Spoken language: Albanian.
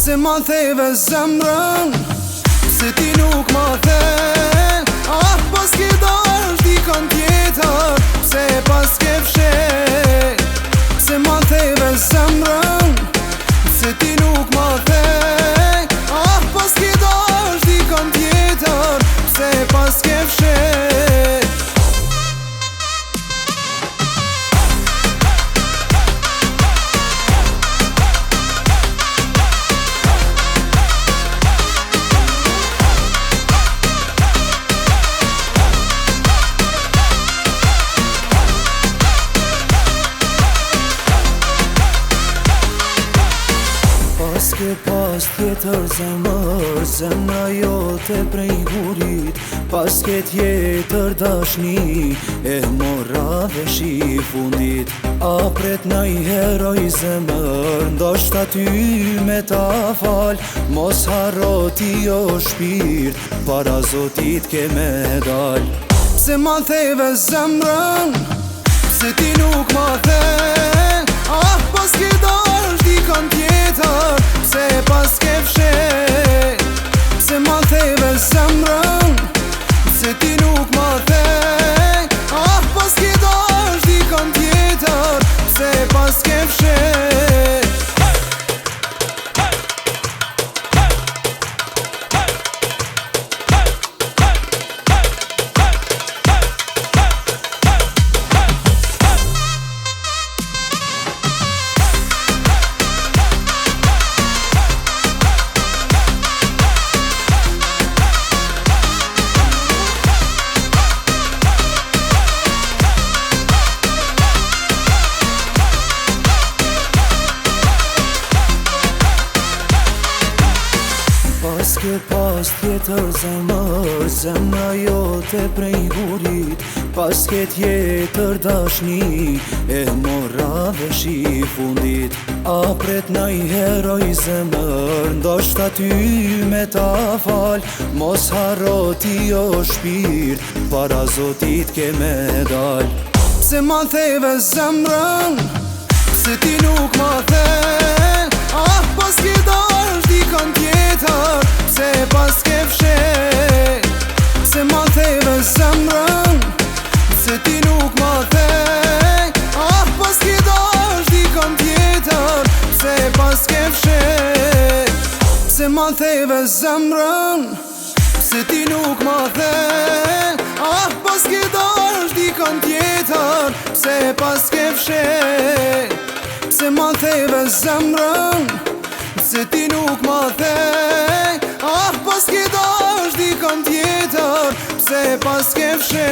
Se ma theve zemrën, se ti nuk ma the. Ah, pas ke dash dikon tjetër, se pas ke fshe. Se ma theve zemrën, se ti nuk ma the. Ah, pas ke dash dikon tjetër, se pas ke fshe. Paske pas tjetër zemër, zemra jote prej gurit. Paske tjetër dashni, e mora vesh i fundit. Apret naj heroj zemër, ndoshta ty me ta fal. Mos harro ti o shpirt, para Zotit ke me dal. Se ma theve zemrën, se ti nuk ma the. Ah, pas ke dash dikon tjetër, se pas ke fshe. Se ma theve zemrën, se ti nuk ma the. Ah, pas ke dash dikon tjetër, se pas ke fshe. Paske pas tjetër zemër, zemra jote prej gurit. Paske tjetër dashni, e mora vesh i fundit. Apret naj heroj zemër, ndoshta ty me ta fal. Mos harro ti o shpirt, para Zotit ke me dal. Se ma theve zemrën, se ti nuk ma the. Ah, pas ke dash dikon tjetër, se pas ke fshe. Se ma theve zemrën, se ti nuk ma the. Ah, pas ke dash dikon tjetër, se pas ke fshe. Se ma theve zemrën, se ti nuk ma the. Ah, pas ke dash dikon tjetër, se pas ke fshe. Se ma theve zemrën, se ti nuk ma the. Ah, pas ke dash dikon tjetër, se pas ke fshe.